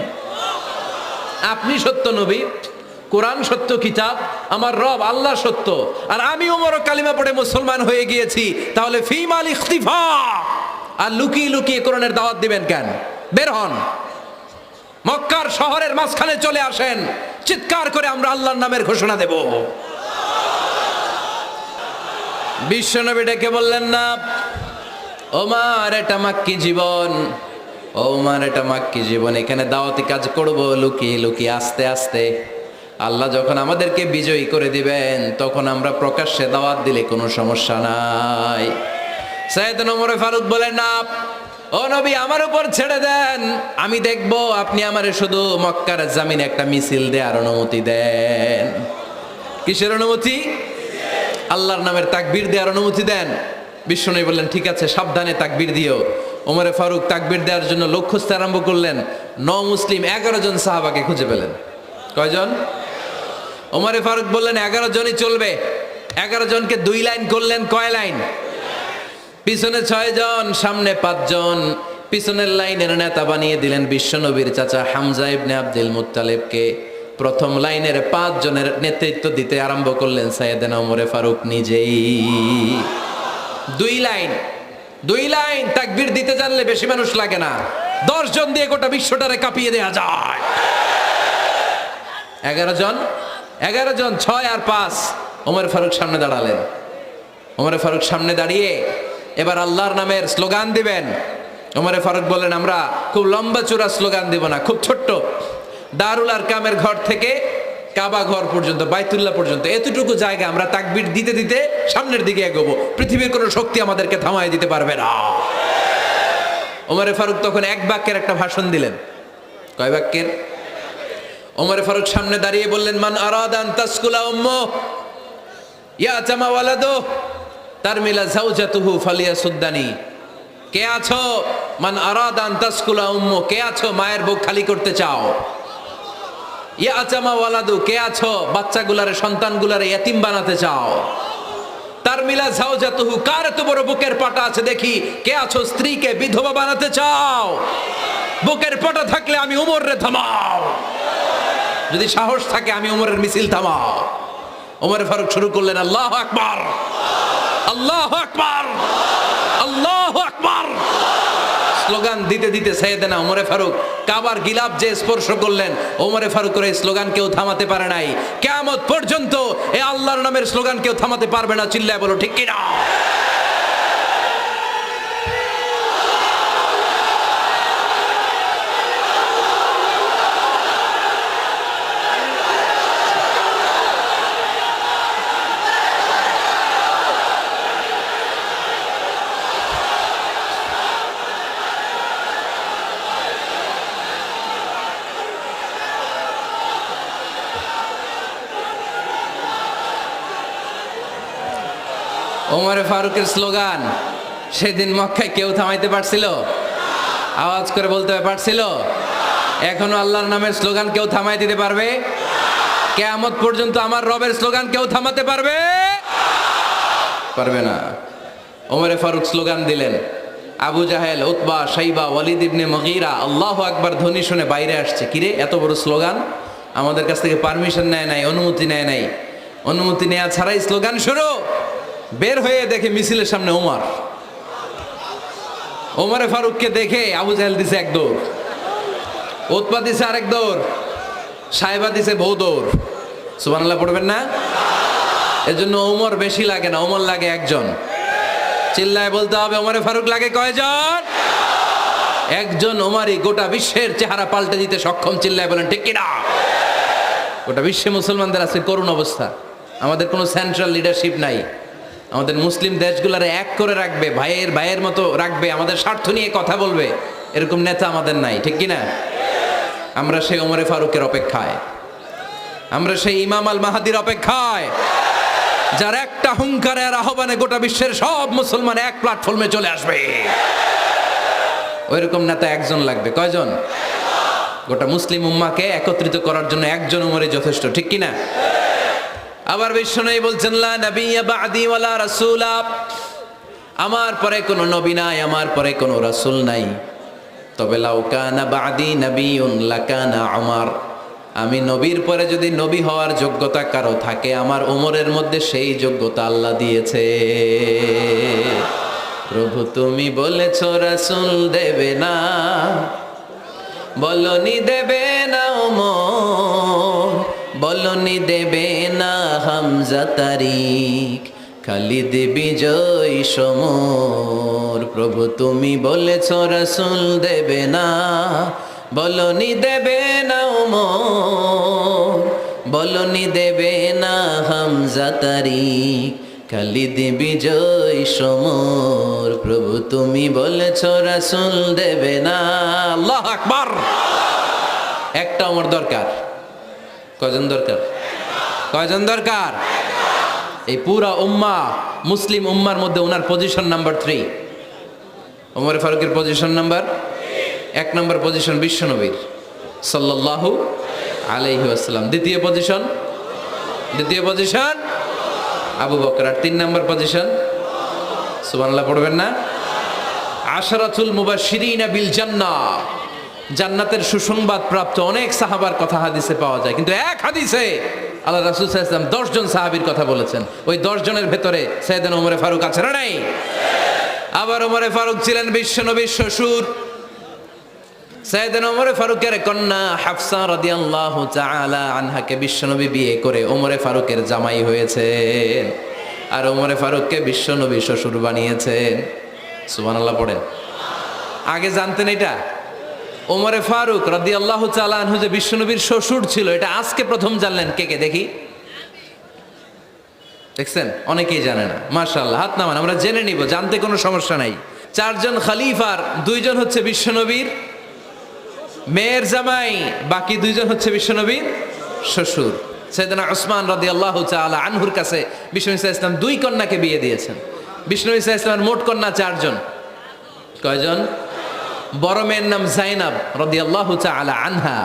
Speaker 1: আপনি সত্য নবী, কোরআন সত্য কিতাব, আমার রব আল্লাহ সত্য, আর আমি ওমরও কালিমা পড়ে মুসলমান হয়ে গিয়েছি, তাহলে ফিমাল ইখতিফা, আর লুকিয়ে লুকিয়ে কোরআনের দাওয়াত দিবেন কেন? বের হন, মক্কার শহরের মাঝখানে চলে আসেন, চিৎকার করে আমরা আল্লাহর নামের ঘোষণা দেব। বিশ্বনবী ডেকে বললেন, না ওমর, এটা মাক্কি জীবন, ওমর এটা মাক্কি জীবন, এখানে দাওয়াতি কাজ করব লুকিয়ে লুকিয়ে, আস্তে আস্তে। আল্লাহ যখন আমাদেরকে বিজয়ী করে দিবেন, তখন আমরা প্রকাশ্যে দাওয়াত দিলে কোনো সমস্যা নাই। সাইয়েদনা ওমর ফারুক বলেন, না ও নবী, আমার উপর ছেড়ে দেন, আমি দেখব আপনি আমারে শুধু মক্কার জামিনে একটা মিছিল দেওয়ার অনুমতি দেন। কিসের অনুমতি? আল্লাহর নামের তাকবীর দেওয়ার অনুমতি দেন। বিশ্বনবী বললেন, ঠিক আছে, সাবধানে তাকবীর দিও। ওমরে ফারুক তাকবীর দেওয়ার জন্য লোক খুঁজতে আরম্ভ করলেন। মুসলিম 11 জন সাহাবাকে খুঁজে পেলেন। কয়জন? ওমরে ফারুক বললেন, 11 জনই চলবে। 11 জনকে 2 লাইন করলেন। কয় লাইন? পিছনে 6 জন, সামনে 5 জন। পিছনের লাইনের নেতা বানিয়ে দিলেন বিশ্বনবীর চাচা হামজা ইবনে আব্দুল মুত্তালিবকে। প্রথম লাইনের 5 জনের নেতৃত্ব দিতে আরম্ভ করলেন সাইয়েদনা ওমরে ফারুক নিজেই। 2 লাইন তাকবীর দিতে জানলে বেশি মানুষ লাগে না, 10 জন দিয়ে গোটা বিশ্বটারে কাঁপিয়ে দেয়া যায়। 11 জন, 6 আর 5। ওমর ফারুক সামনে দাঁড়ালেন। ওমরে ফারুক সামনে দাঁড়িয়ে এবার আল্লাহর নামের স্লোগান দিবেন। ওমরে ফারুক বললেন, আমরা খুব লম্বা চূড়া স্লোগান দিব না, খুব ছোট্ট, দারুল আরকামের ঘর থেকে কাবা ঘর পর্যন্ত, বাইতুল্লাহ পর্যন্ত, এতটুকু জায়গা আমরা তাকবীর দিতে দিতে সামনের দিকে এগোবো, পৃথিবীর কোনো শক্তি আমাদেরকে থামায় দিতে পারবে না। ওমরে ফারুক তখন 1 বাক্যের একটা ভাষণ দিলেন। কয় বাক্যের? ওমরে ফারুক সামনে দাঁড়িয়ে বললেন, মান আরাদা আন তাসকুলা উম্মু ইয়াতামা ওয়ালাদু তারমিলা যাওজাতুহু ফালিয়াসুদ্দানি। কে আছো? মান আরাদা আন তাসকুলা উম্মু, কে আছো মায়ের বুক খালি করতে চাও? ইয়াতামা ওয়ালাদু, কে আছো বাচ্চাগুলারে, সন্তানগুলারে ইতিম বানাতে চাও? তারমিলা যাওজাতুহু, কার এত বড় বুকের পাটা আছে দেখি, কে আছো স্ত্রীকে বিধবা বানাতে চাও? বুকের পাটা থাকলে আমি ওমর রে থামাও, যদি সাহস থাকে আমি ওমরের মিছিল থামাও। ওমর ফারুক শুরু করলেন, আল্লাহু আকবার, আল্লাহু আকবার, আল্লাহু আকবার। স্লোগান দিতে দিতে সাইয়েদনা ওমরে ফারুক কাবার গিলাফ যে স্পর্শ করলেন, ওমরে ফারুকের এই স্লোগান কেউ থামাতে পারে নাই। কিয়ামত পর্যন্ত এই আল্লাহর নামের স্লোগান কেউ থামাতে পারবে না। চিল্লায় বলো ঠিক কিনা? ওমরে ফারুকের স্লোগান সেদিন মক্কায় কেউ থামাইতে পারছিল? আওয়াজ করে বলতে পারছিল? এখনো আল্লাহর নামের স্লোগান কেউ থামাই দিতে পারবে? কিয়ামত পর্যন্ত আমার রবের স্লোগান কেউ থামাতে পারবে? পারবে না। ওমরে ফারুক স্লোগান দিলেন। আবু জাহেল, উতবা, শাইবা, ওয়ালিদ ইবনে মুগীরা আল্লাহু আকবার ধ্বনি শুনে বাইরে আসছে। কিরে, এত বড় স্লোগান, আমাদের কাছ থেকে পারমিশন নেয় নাই, অনুমতি নেয় নাই। অনুমতি নেওয়া ছাড়াই স্লোগান শুরু। বের হয়ে দেখে মিছিলের সামনে ওমর। ওমরে ফারুককে দেখে আবু জাহেল দিছে 1 দৌড়, উতবা দিছে আরেক দৌড়, সাইবা দিছে বহু দৌড়। সুবহানাল্লাহ পড়বেন না? এজন্য ওমর বেশি লাগে না, ওমর লাগে 1 জন। চিল্লায় বলতে হবে, ওমরে ফারুক লাগে কয়জন? 1 জন। ওমরই গোটা বিশ্বের চেহারা পাল্টে দিতে সক্ষম। চিল্লায় বলেন ঠিক কিনা? গোটা বিশ্বে মুসলমানদের আছে করুণ অবস্থা। আমাদের কোনো সেন্ট্রাল লিডারশিপ নাই। আমাদের মুসলিম দেশগুলোরে এক করে রাখবে, ভাইয়ের মতো রাখবে, আমাদের স্বার্থ নিয়ে কথা বলবে, এরকম নেতা আমাদের নাই, ঠিক কিনা? আমরা সেই ওমরে ফারুকের অপেক্ষায়, আমরা সেই ইমাম আল মাহাদির অপেক্ষায়, যার একটা হুঙ্কারের আহ্বানে গোটা বিশ্বের সব মুসলমান এক প্ল্যাটফর্মে চলে আসবে। ওইরকম নেতা একজন লাগবে। কয়জন? গোটা মুসলিম উম্মাকে একত্রিত করার জন্য একজন উমরে যথেষ্ট, ঠিক কিনা? আবার বিশ্বনবী বলছেন, লা নাবিয়্যা বা'দি ওয়ালা রাসূলা, আমার পরে কোনো নবী নাই, আমার পরে কোনো রাসূল নাই। তবে লাউ কানা বা'দি নাবিয়্যুন লাকানা উমর, আমি নবীর পরে যদি নবী হওয়ার যোগ্যতা কারো থাকে, আমার ওমরের মধ্যে সেই যোগ্যতা আল্লাহ দিয়েছে। প্রভু তুমি বলেছ রাসূল দেবে না, বলনি দেবে না ওমর, বলনি দেবে না হামজা তারিক, খালিদ বিজয় সমর। প্রভু তুমি বলেছ রাসূল দেবে না, বলনি দেবে না ওমর, বলনি দেবে না হামজা তারিক, খালিদ বিজয় সমর। প্রভু তুমি বলেছ রাসূল দেবে না। আল্লাহু আকবার। একটা ওমর দরকার। কয়জন দরকার? কয়জন দরকার? এই পুরা উম্মাহ, মুসলিম উম্মার মধ্যে ওনার পজিশন নাম্বার 3। ওমর ফারুকের পজিশন নাম্বার 1 নম্বর পজিশন বিশ্বনবীর সাল্লাল্লাহু আলাইহি ওয়াসাল্লাম। দ্বিতীয় পজিশন আবু বকর। আর 3 নম্বর পজিশন, সুবহানাল্লাহ পড়বেন না? আশরাতুল মুবাশশিরিনা বিল জান্নাহ, জান্নাতের সুসংবাদ প্রাপ্ত অনেক সাহাবার কথা হাদিসে পাওয়া যায়, কিন্তু এক হাদিসে আল্লাহ রাসূল সাল্লাল্লাহু আলাইহি ওয়াসাল্লাম 10 জন সাহাবীর কথা বলেছেন। ওই 10 জনের ভেতরে সাইয়েদনা ওমর ফারুক আছে না নাই? আবার ওমর ফারুক ছিলেন বিশ্বনবীর শ্বশুর। সাইয়েদনা ওমর ফারুকের কন্যা হাফসা রাদিয়াল্লাহু তাআলা আনহাকে বিশ্বনবী বিয়ে করে ওমর ফারুকের জামাই হয়েছেন, আর ওমর ফারুককে বিশ্বনবী শ্বশুর বানিয়েছেন। সুবহানাল্লাহ পড়েন। আগে জানতেন এটা? ওমর ফারুক রাদিয়াল্লাহু তাআলা আনহু যে বিশ্বনবীর শ্বশুর ছিল, এটা আজকে প্রথম জানলেন। কে কে দেখি? দেখছেন? অনেকেই জানে না। মাশাআল্লাহ, হাত নামান, আমরা জেনে নিব, জানতে কোনো সমস্যা নাই। 4 জন খলিফার 2 জন হচ্ছে বিশ্বনবীর মেয়ের জামাই, বাকি 2 জন হচ্ছে বিশ্বনবীর শ্বশুর। সাইয়েদনা উসমান রাদিয়াল্লাহু তাআলা আনহুর কাছে বিশ্বনবী সাল্লাল্লাহু আলাইহি ওয়াসাল্লাম 2 কন্যাকে বিয়ে দিয়েছেন। বিশ্বনবী সাল্লাল্লাহু আলাইহি ওয়াসাল্লামের মোট কন্যা 4 জন। কয়জন? বড় মেয়ের নাম যায়েনব রাদিয়াল্লাহু তাআলা আনহা,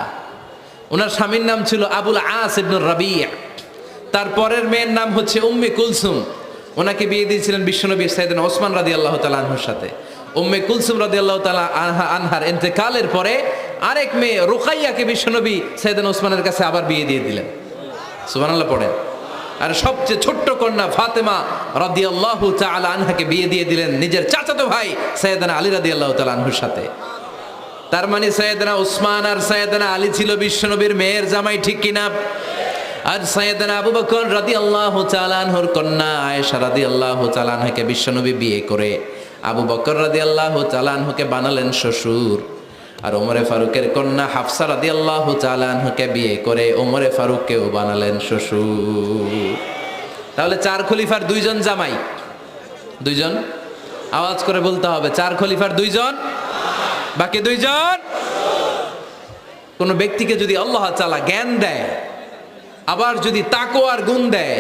Speaker 1: ওনার স্বামীর নাম ছিল আবুল আস ইবনে রাবি'। তারপরের মেয়ের নাম হচ্ছে উম্মে কুলসুম, ওনাকে বিয়ে দিয়েছিলেন বিশ্বনবী সাইয়েদনা ওসমান রাদিয়াল্লাহু তাআলা আনহুর সাথে। উম্মে কুলসুম রাদিয়াল্লাহু তাআলা আনহার ইন্তেকালের পরে আরেক মেয়ে রুকাইয়াকে বিশ্বনবী সাইয়েদনা ওসমানের কাছে আবার বিয়ে দিয়ে দিলেন। সুবহানাল্লাহ পড়েন। আর সবচেয়ে ছোট্ট কন্যা ফাতেমা রাদিয়াল্লাহু তাআলা আনহাকে বিয়ে দিয়ে দিলেন নিজের চাচাতো ভাই সাইয়েদনা আলী রাদিয়াল্লাহু তাআলা আনহুর সাথে। তার মানে সাইয়েদনা ওসমান আর সাইয়েদনা আলী ছিল বিশ্বনবীর মেয়ের জামাই, ঠিক কিনা? আর সাইয়েদনা আবু বকর রাদিয়াল্লাহু তাআলা আনহুর কন্যা আয়েশা রাদিয়াল্লাহু তাআলা আনহাকে বিশ্বনবী বিয়ে করে আবু বকর রাদিয়াল্লাহু তাআলা আনহুকে বানালেন শ্বশুর। আর ওমরে ফারুকের কন্যা হাফসা রাদিয়াল্লাহু তাআলা আনহাকে বিয়ে করে ওমরে ফারুককেও বানালেন শ্বশুর। তাহলে 4 খলিফার 2 জন জামাই। 2 জন? আওয়াজ করে বলতে হবে, 4 খলিফার 2 জন, বাকি 2 জন। কোন ব্যক্তিকে যদি আল্লাহ তাআলা জ্ঞান দেয়, আবার যদি তাকওয়ার গুণ দেয়,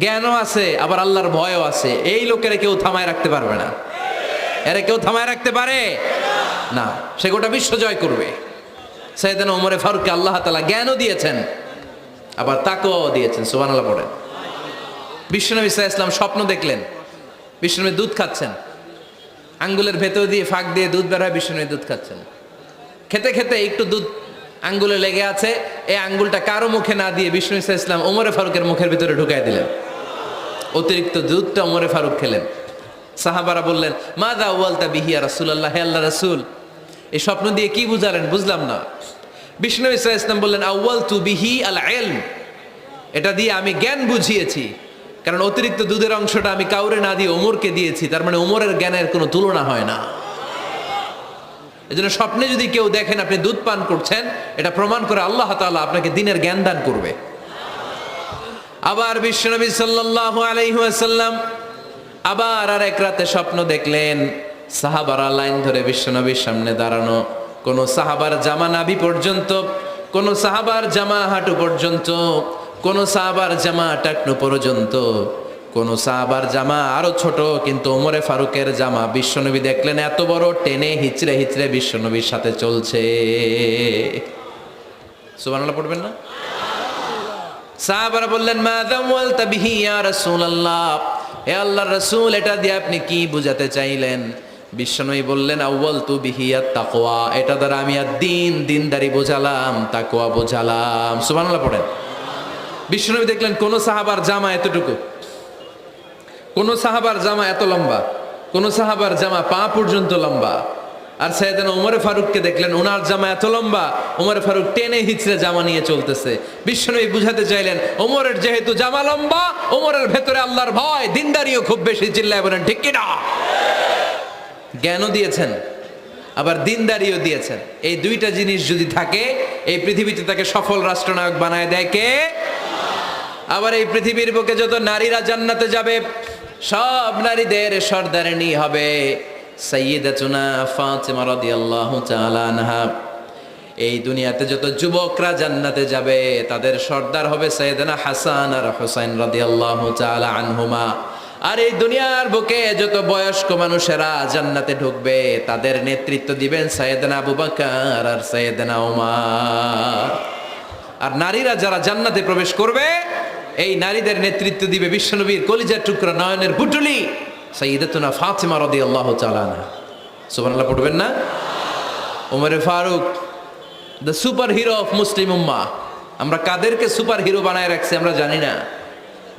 Speaker 1: জ্ঞানও আছে আবার আল্লাহর ভয়ও আছে, এই লোকের কেউ থামায় রাখতে পারবে না। এরা কেউ থামায় রাখতে পারে না, সে গোটা বিশ্ব জয় করবে। সাইয়েদনা ওমরে ফারুককে আল্লাহ তাআলা জ্ঞানও দিয়েছেন, আবার তাকওয়াও দিয়েছেন। সুবহানাল্লাহ পড়েন। বিশ্বনবী সাল্লাল্লাহু আলাইহি ওয়াসাল্লাম স্বপ্ন দেখলেন, বিশ্বনবী দুধ খাচ্ছেন, আঙ্গুলের ভেতর দিয়ে ফাঁক দিয়ে দুধ বের হয়, বিশ্বনবী দুধ খাচ্ছেন। খেতে খেতে একটু দুধ আঙ্গুলে লেগে আছে, এই আঙ্গুলটা কারো মুখে না দিয়ে বিশ্বনবী সাল্লাল্লাহু আলাইহি ওয়াসাল্লাম ওমরে ফারুকের মুখের ভিতরে ঢুকাই দিলেন। অতিরিক্ত দুধটা ওমরে ফারুক খেলেন। সাহাবারা বললেন, মাযা ওয়ালতা বিহি ইয়া রাসূলুল্লাহ, হে আল্লাহর রাসূল, এই স্বপ্ন দিয়ে কি বুঝালেন? বুঝলাম না। বিশ্বনবী সাল্লাল্লাহু আলাইহি ওয়াসাল্লাম বললেন, আউয়ালতু বিহি আল ইলম, এটা দিয়ে আমি জ্ঞান বুঝিয়েছি, কারণ অতিরিক্ত দুধের অংশটা আমি কাউরে না দিয়ে ওমরকে দিয়েছি, তার মানে ওমরের জ্ঞানের কোনো তুলনা হয় না। এজন্য স্বপ্নে যদি কেউ দেখেন আপনি দুধ পান করছেন, এটা প্রমাণ করে আল্লাহ তাআলা আপনাকে দ্বীনের জ্ঞান দান করবে। আবার বিশ্বনবী সাল্লাল্লাহু আলাইহি ওয়াসাল্লাম আবার আর এক রাতে স্বপ্ন দেখলেন, সাহাবারা লাইন ধরে বিশ্বনবীর সামনে দাঁড়ানো। কোন সাহাবার জামা নাভি পর্যন্ত, কোন সাহাবার জামা হাঁটু পর্যন্ত, কোন সাহাবার জামা টাকনু পর্যন্ত, কোন সাহাবার জামা আরো ছোট, কিন্তু ওমরে ফারুকের জামা বিশ্বনবী দেখলেন এত বড়, টেনে হিচড়ে হিচড়ে বিশ্বনবীর সাথে চলছে। সুবহানাল্লাহ পড়বেন না? সাহাবারা বললেন মা যাওয়ালতা বিহি ইয়া রাসূলুল্লাহ, হে আল্লাহর রাসূল, এটা দিয়ে আপনি কি বুঝাতে চাইলেন? বিশ্বনবী বললেন আউয়ালতু বিহি আত-তাকওয়া, এটা দ্বারা আমি দিনদারি বোঝালাম, তাকওয়া বোঝালাম। সুবহানাল্লাহ পড়েন। বিশ্বনবী দেখলেন কোন সাহাবার জামা এতটুকু, কোন সাহাবার জামা এত লম্বা, কোন সাহাবার জামা পা পর্যন্ত লম্বা। আর সাইয়েদনা ওমর ফারুককে দেখলেন ওনার জামা এত লম্বা, ওমর ফারুক টেনে হিচড়ে জামা নিয়ে চলতেছে। বিশ্বনবী বুঝাতে চাইলেন ওমরের যেহেতু জামা লম্বা, ওমরের ভেতরে আল্লাহর ভয়, দিনদারিও খুব বেশি। চিল্লায় বলেন ঠিক কি না? জ্ঞানও দিয়েছেন, আবার দিনদারিও দিয়েছেন। এই দুইটা জিনিস যদি থাকে, এই পৃথিবীতে তাকে সফল রাষ্ট্রনায়ক বানায় দেয় কে? আবার এই পৃথিবীর বুকে যত নারীরা জান্নাতে যাবে, সব নারীদের সর্দারিনী হবে সাইয়্যিদাতুনা ফাতিমা রাদিয়াল্লাহু তাআলা আনহা। এই দুনিয়াতে যত যুবকরা জান্নাতে যাবে, তাদের সর্দার হবে সাইয়েদনা হাসান আর হুসাইন রাদিয়াল্লাহু তাআলা আনহুমা। আর এই দুনিয়ার বুকে যত বয়স্ক মানুষেরা জান্নাতে ঢুকবে, তাদের নেতৃত্ব দিবেন সাইয়েদনা আবু বকর আর সাইয়েদনা ওমর। আর নারীরা যারা জান্নাতে প্রবেশ করবে, এই নারীদের নেতৃত্ব দিবে বিশ্বনবীর কলিজার টুকরা নয়নের পুটুলি সাইয়্যিদাতুনা ফাতিমা রাদিয়াল্লাহু তাআলা আনহা। সুবহানাল্লাহ পড়বেন না? ওমরে ফারুক, the super hero of Muslim উম্মাহ। আমরা কাদেরকে সুপার হিরো বানায় রাখছি আমরা জানি না।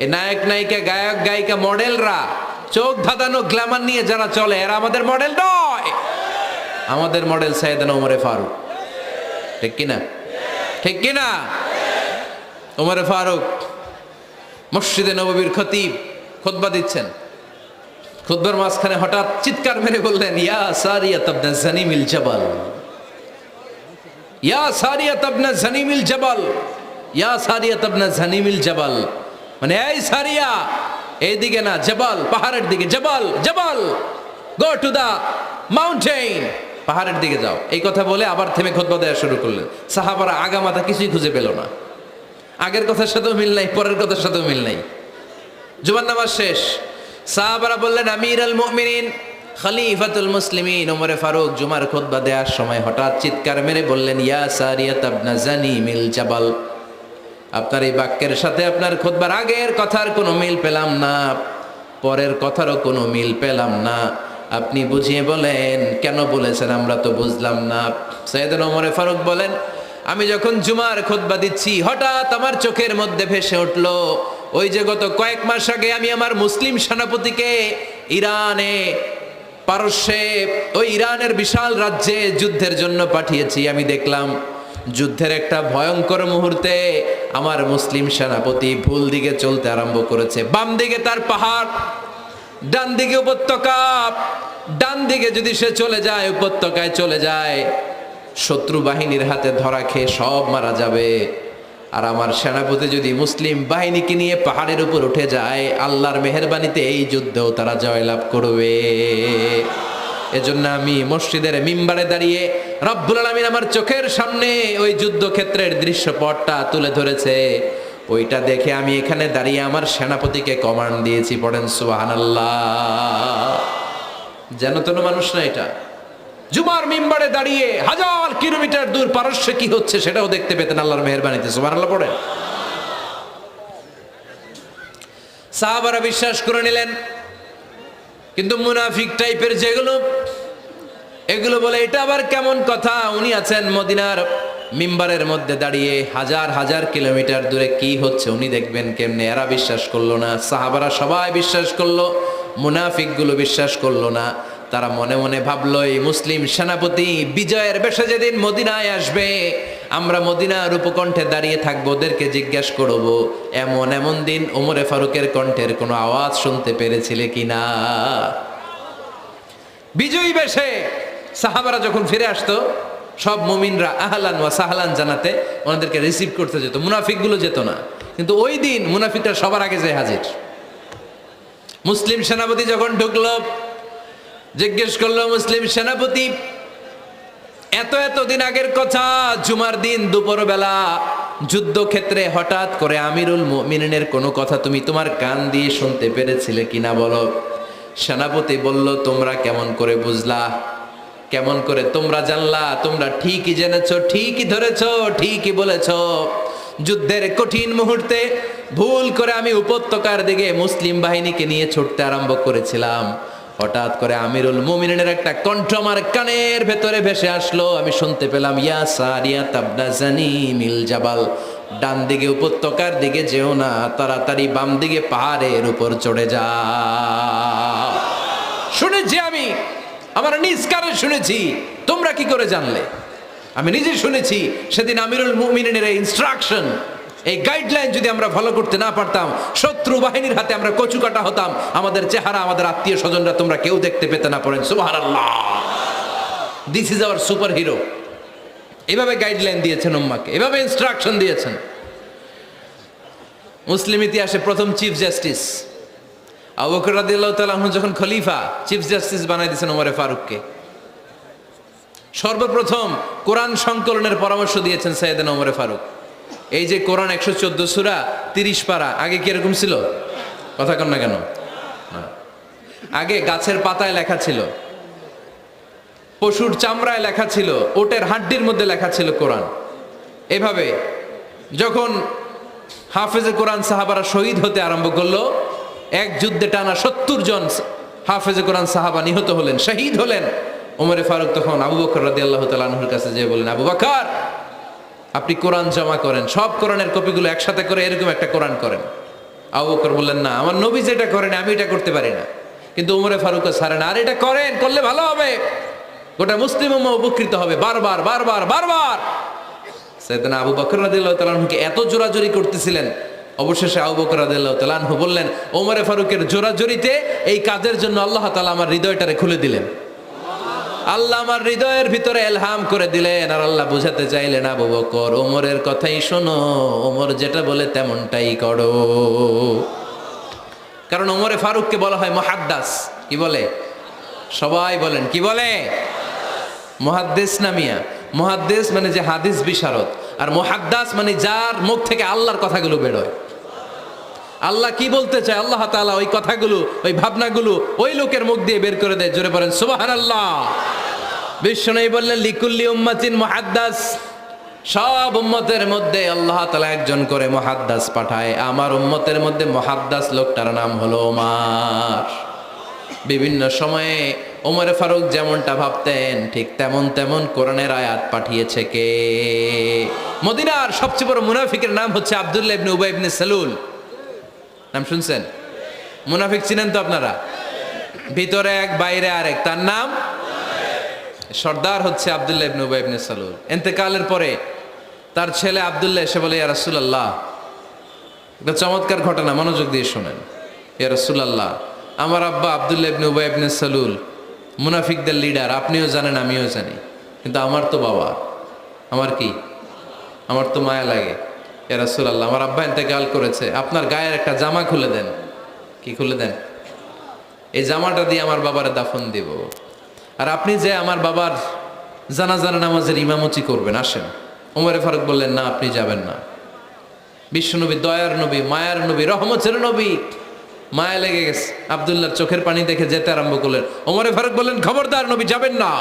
Speaker 1: এই নায়ক নায়িকা, গায়ক গায়িকা, মডেলরা, চোখ ধাঁধানো গ্ল্যামার নিয়ে যারা চলে, এরা আমাদের মডেল নয়। আমাদের মডেল সাইয়েদনা ওমরে ফারুক। ঠিক কিনা? ঠিক কিনা? ওমরে ফারুক মসজিদে নববীর খতিব খুতবা দিচ্ছেন। খুতবার মাঝখানে হঠাৎ চিৎকার মেরে বললেন ইয়া সারিয়াত ইবনে জানিমিল জাবাল, ইয়া সারিয়াত ইবনে জানিমিল জাবাল, ইয়া সারিয়াত ইবনে জানিমিল জাবাল। মানে এই সারিয়া, এইদিকে না, জাবাল পাহাড়ের দিকে, জাবাল জাবাল, গো টু দা মাউন্টেন, পাহাড়ের দিকে যাও। এই কথা বলে আবার থেমে খুতবা দেওয়া শুরু করলেন। সাহাবারা আগা মাথা কিছুই খুঁজে পেল না। আগের কথার সাথেও মিল নাই, পরের কথার সাথেও মিল নাই। জুমার নামাজ শেষ। সাহাবারা বললেন আমির আল মুমিনিন, খলিফাতুল মুসলিমিন ওমরে ফারুক জুমার খুতবা দেওয়ার সময় হঠাৎ চিৎকার মেরে বললেন ইয়া সারিয়াত ইবনে জানিমিল জাবাল। আপনার এই বাক্যের সাথে আপনার খুতবার আগের কথার কোনো মিল পেলাম না, পরের কথারও কোনো মিল পেলাম না। আপনি বুঝিয়ে বলেন কেন বলেছেন, আমরা তো বুঝলাম না। সাইয়েদনা ওমরে ফারুক বলেন আমি যখন জুমার খুতবা দিচ্ছি, হঠাৎ আমার চোখের মধ্যে ভেসে উঠল ওই যে গত কয়েক মাস আগে আমি আমার মুসলিম সেনাপতিকে ইরানে, পারস্যে, ওই ইরানের বিশাল রাজ্যে যুদ্ধের জন্য পাঠিয়েছি। আমি দেখলাম যুদ্ধের একটা ভয়ঙ্কর মুহূর্তে আমার মুসলিম সেনাপতি ভুল দিকে চলতে আরম্ভ করেছে। বাম দিকে তার পাহাড়, ডান দিকে উপত্যকা। ডান দিকে যদি সে চলে যায়, উপত্যকায় চলে যায়, শত্রু বাহিনীর হাতে ধরা খেয়ে সব মারা যাবে। আর আমার সেনাপতি যদি মুসলিম বাহিনীকে নিয়ে পাহাড়ের উপর উঠে যায়, আল্লাহর মেহেরবানিতে এই যুদ্ধেও তারা জয়লাভ করবে। এজন্য আমি মসজিদের মিম্বারে দাঁড়িয়ে রব্বুল আলামিন আমার চোখের সামনে ওই যুদ্ধক্ষেত্রের দৃশ্যপটটা তুলে ধরেছে, ওইটা দেখে আমি এখানে দাঁড়িয়ে আমার সেনাপতিকে কমান্ড দিয়েছি। পড়েন সুবহানাল্লাহ। যেন তেন মানুষ না এটা। জুমার মিম্বারে দাঁড়িয়ে হাজার কিলোমিটার দূর পারস্যে কি হচ্ছে সেটাও দেখতে পেতেন আল্লাহর মেহেরবানিতে। সুবহানাল্লাহ পড়েন। সাহাবারা বিশ্বাস করে নিলেন, কিন্তু মুনাফিক টাইপের যেগুলো, এগুলো বলে এটা আবার কেমন কথা, উনি আছেন মদিনার মিম্বারের মধ্যে দাঁড়িয়ে, হাজার হাজার কিলোমিটার দূরে কি হচ্ছে উনি দেখবেন কেমনে। এরা বিশ্বাস করলো না। সাহাবারা সবাই বিশ্বাস করলো, মুনাফিকগুলো বিশ্বাস করলো না। তারা মনে মনে ভাবলো এই মুসলিম সেনাপতি বিজয়ের বেশে যেদিন মদিনায় আসবে, আমরা মদিনার উপকণ্ঠে দাঁড়িয়ে থাকবো, ওদেরকে জিজ্ঞাসা করব এমন এমন দিন ওমরে ফারুকের কণ্ঠের কোনো আওয়াজ শুনতে পেরেছিলে কিনা। বিজয়ী বেশে সাহাবারা যখন ফিরে আসতো, সব মুমিনরা আহলান ওয়া সাহলান জানাতে ওনাদেরকে রিসিভ করতে যেত, মুনাফিকগুলো যেত না। কিন্তু ওই দিন মুনাফিকরা সবার আগে যায় হাজির। মুসলিম সেনাপতি যখন ঢুকলো, জিজ্ঞেস করলো মুসলিম সেনাপতি, এত দিন আগের কথা, জুমার দিন দুপুরবেলা যুদ্ধক্ষেত্রে হঠাৎ করে আমিরুল মুমিনিনের কোনো কথা তুমি তোমার কান দিয়ে শুনতে পেরেছিলে কিনা বলো। সেনাপতি বলল, তোমরা কেমন করে বুঝলা, কেমন করে তোমরা জানলা? তোমরা ঠিকই জেনেছো, ঠিকই ধরেছো, ঠিকই বলেছো। যুদ্ধের কঠিন মুহূর্তে ভুল করে আমি উপত্যকার দিকে মুসলিম বাহিনীকে নিয়ে ছুটতে আরম্ভ করেছিলাম। হঠাৎ করে আমিরুল মুমিনিনের একটা কণ্ঠ আমার কানের ভেতরে ভেসে আসলো। আমি শুনতে পেলাম, ইয়া সারিয়া তাবনা জানিমিল জাবাল, ডান দিকে উপত্যকার দিকে যেও না, তাড়াতাড়ি বাম দিকে পাহাড়ের উপর চড়ে যা। শুনেছি আমি, আমার নিজ কানে শুনেছি। তোমরা কি করে জানলে? আমি নিজে শুনেছি। সেদিন আমিরুল মুমিনিনের এই ইনস্ট্রাকশন, এই গাইডলাইন যদি আমরা ফলো করতে না পারতাম, শত্রু বাহিনীর হাতে আমরা কচুকাটা হতাম। আমাদের চেহারা, আমাদের আত্মীয় স্বজনরা তোমরা কেউ দেখতে পেতে না। পড়েন সুবহানাল্লাহ। This is our super hero. এভাবে গাইডলাইন দিয়েছেন উম্মাকে, এভাবে ইনস্ট্রাকশন দিয়েছেন। মুসলিম ইতিহাসে প্রথম চিফ জাস্টিস আবু বকর রাদিয়াল্লাহু তাআলা আনহু যখন খলিফা, চিফ জাস্টিস বানাই দিয়েছেন ওমরে ফারুককে। সর্বপ্রথম কোরআন সংকলনের পরামর্শ দিয়েছেন সাইয়েদনা ওমরে ফারুক। এই যে কোরআন 114 সূরা 30 পারা, আগে কি এরকম ছিল? কথা কন না কেন? আগে গাছের পাতায় লেখা ছিল, পশুর চামড়ায় লেখা ছিল, ওটের হাড্ডির মধ্যে লেখা ছিল কোরআন। এভাবে যখন হাফেজে কোরআন সাহাবারা শহীদ হতে আরম্ভ করলো, এক যুদ্ধে টানা 70 জন হাফেজে কোরআন সাহাবা নিহত হলেন, শহীদ হলেন। ওমরে ফারুক তখন আবু বকর রাদিয়াল্লাহু তাআলা আনহুর কাছে যেয়ে বলেন, আবু বকর, আপনি কোরআন জমা করেন, সব কোরআনের কপিগুলো একসাথে করে এরকম একটা কোরআন করেন। আবু বকর বললেন, না, আমার নবী যেটা করেন আমি এটা করতে পারি না। কিন্তু ওমরে ফারুক ছাড়েন, আর এটা করেন, করলে ভালো হবে, গোটা মুসলিম উম্মাহ উপকৃত হবে। বারবার বারবার বারবার সাইয়েদনা আবু বকর রাদিয়াল্লাহু তাআলা আনহুকে এত জোরাজোরি করতেছিলেন, অবশেষে আবু বকর রাদিয়াল্লাহু তাআলা আনহু বললেন, ওমরে ফারুকের জোরাজোরিতে এই কাজের জন্য আল্লাহ তাআলা আমার হৃদয়টারে খুলে দিলেন। আল্লাহ আমার হৃদয়ের ভিতরে ইলহাম করে দিলেন। আর আল্লাহ বুঝাতে চাইলেন, আবু বকর, ওমরের কথাই শোনো, ওমর যেটা বলে তেমনটাই করো। কারণ ওমরে ফারুককে বলা হয় মুহাদ্দাস। কি বলে? সবাই বলেন, কি বলে? মুহাদ্দিস না মিয়া? মুহাদ্দিস মানে যে হাদিস বিশারদ, আর মুহাদ্দাস মানে যার মুখ থেকে আল্লাহর কথাগুলো বেরোয়। আল্লাহ কি বলতে চায়, আল্লাহ তাআলা ওই কথাগুলো, ওই ভাবনাগুলো ওই লোকের মুখ দিয়ে বের করে দেয়। জোরে বলেন সুবহানাল্লাহ। বিশ্বনবী বললেন, লিকুল্লি উম্মাতিন মুহাদ্দাস, সব উম্মতের মধ্যে আল্লাহ তাআলা একজন করে মুহাদ্দাস পাঠায়। আমার উম্মতের মধ্যে মুহাদ্দাস লোকটার নাম হলো ওমর। বিভিন্ন সময়ে ওমরে ফারুক যেমনটা ভাবতেন, ঠিক তেমন কোরআনের আয়াত পাঠিয়েছে কে? মদিনার সবচেয়ে বড় মুনাফিকের নাম হচ্ছে আব্দুল্লাহ ইবনে উবাই ইবনে সালুল। নাম শুনছেন? মুনাফিক চিনেন তো আপনারা? ভিতরে এক, বাইরে আরেক, তার নাম সর্দার হচ্ছে আব্দুল্লাহ ইবনে উবাই ইবনে সালুল। ইন্তেকালের পরে তার ছেলে আব্দুল্লাহ এসে বলে, ইয়া রাসূলুল্লাহ, একটা চমৎকার ঘটনা, মনোযোগ দিয়ে শোনেন। ইয়া রাসূলুল্লাহ, আমার আব্বা আব্দুল্লাহ ইবনে উবাই ইবনে সালুল মুনাফিকদের লিডার, আপনিও জানেন আমিও জানি, কিন্তু আমার তো বাবা, আমার কি, আমার তো মায়া লাগে। ইয়া রাসূলুল্লাহ, আমার আব্বা ইন্তেকাল করেছে, আপনার গায়ের একটা জামা খুলে দেন। কি খুলে দেন? এই জামাটা দিয়ে আমার বাবার দাফন দিব, আর আপনি যে আমার বাবার জানাজার নামাজের ইমামতি করবেন, আসেন। ওমরে ফারুক বললেন, না, আপনি যাবেন না। বিশ্বনবী দয়ার নবী, মায়ার নবী, রহমতের নবী, মায়া লেগে গেছে, আব্দুল্লাহর চোখের পানি দেখে যেতে আরম্ভ করলেন। ওমরে ফারুক বললেন, খবরদার, নবী যাবেন না।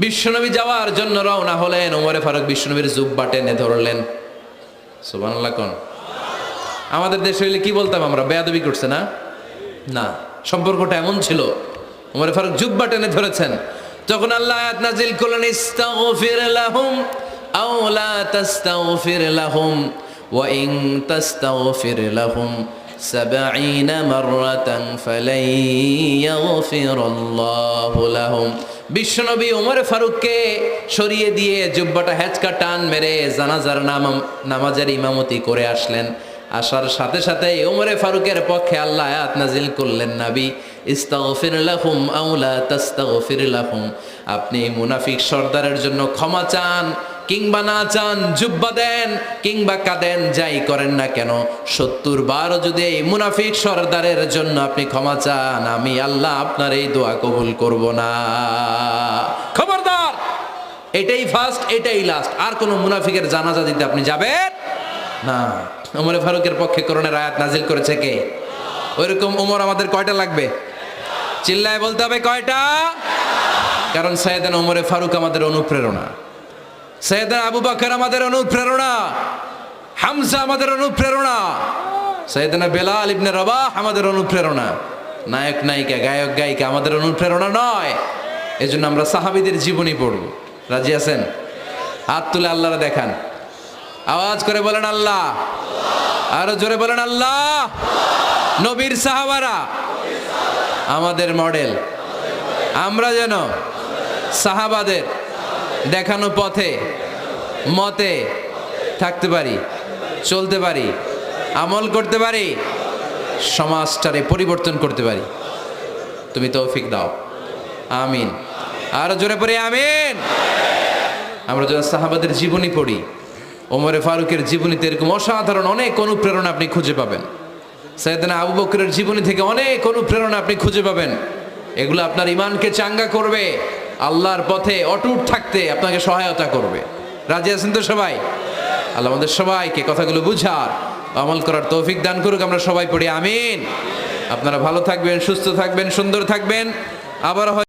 Speaker 1: বিশ্বনবী যাওয়ার জন্য রওনা হলেন। ওমরে ফারুক বিশ্বনবীর জুব্বা টেনে ধরলেন। সুবহানাল্লাহ কোন? আমাদের দেশে হইলে কি বলতাম আমরা? বেয়াদবি করছে না? না, সম্পর্কটা এমন ছিল। ওমরে ফারুক জুব্বা টেনে ধরেছেন। তখন আল্লাহ আয়াত নাজিল করলেন, ইস্তাগফির লাহুম আও লা তাস্তাগফির লাহুম ওয়া ইন তাস্তাগফির লাহুম 70 মাররাতান ফালাই ইয়াগফিরুল্লাহু লাহুম। বিশ্বনবী ওমর ফারুককে সরিয়ে দিয়ে জুব্বাটা হ্যাচকা টান মেরে জানাজার নামাজের ইমামতি করে আসলেন। আসার সাথে সাথে ওমরে ফারুকের পক্ষে আল্লাহ আয়াত নাজিল করলেন, নবী, ইস্তাগফির লাহুম আও লা তাস্তাগফির লাহুম, আপনি মুনাফিক সর্দারের জন্য ক্ষমা চান কিংবা নাচান, জুব্বা দেন, কিংবা কাঁদেন, যাই করেন না কেন, 70 বার যদি এই মুনাফিক সরদারের জন্য আপনি ক্ষমা চান, আমি আল্লাহ আপনার এই দোয়া কবুল করব না। খবরদার, এটাই ফার্স্ট, এটাই লাস্ট। আর কোন মুনাফিকের জানাজা দিতে আপনি যাবেন না। ওমর ফারুকের পক্ষে করণের আয়াত নাজিল করেছে কে? ওইরকম ওমর আমাদের কয়টা লাগবে? চিল্লায় বলতে হবে কয়টা? কারণ সাইয়েদনা ওমরে ফারুক আমাদের অনুপ্রেরণা, সাইয়েদনা আবু বকর আমাদের অনুপ্রেরণা, হামজা আমাদের অনুপ্রেরণা, সাইয়েদনা বেলাল ইবনে রবাহ আমাদের অনুপ্রেরণা। নায়ক নায়িকা, গায়ক গায়িকা আমাদের অনুপ্রেরণা নয়। এজন্য আমরা সাহাবীদের জীবনী পড়ব। রাজি আছেন? হাত তুলে আল্লাহরে দেখান, আওয়াজ করে বলেন আল্লাহ, আরো জোরে বলেন আল্লাহ। নবীর সাহাবারা আমাদের মডেল, আমরা যেন সাহাবাদের দেখানো পথে মতে থাকতে পারি, চলতে পারি, আমল করতে পারি, সমাজটারে পরিবর্তন করতে পারি। তুমি তৌফিক দাও, আমিন। আরো জোরে পড়ি আমিন। আমরা যখন সাহাবাদের জীবনী পড়ি, ওমরে ফারুকের জীবনীতে এরকম অসাধারণ অনেক অনুপ্রেরণা আপনি খুঁজে পাবেন। সাইয়েদনা আবু বকরের জীবনী থেকে অনেক অনুপ্রেরণা আপনি খুঁজে পাবেন। এগুলো আপনার ইমানকে চাঙ্গা করবে, আল্লাহর পথে অটুট থাকতে আপনাকে সহায়তা করবে। রাজি আছেন তো সবাই? আল্লাহ আমাদের সবাইকে কথাগুলো বুঝার, আমল করার তৌফিক দান করুক। আমরা সবাই পড়ি আমিন। আপনারা ভালো থাকবেন, সুস্থ থাকবেন, সুন্দর থাকবেন। আবার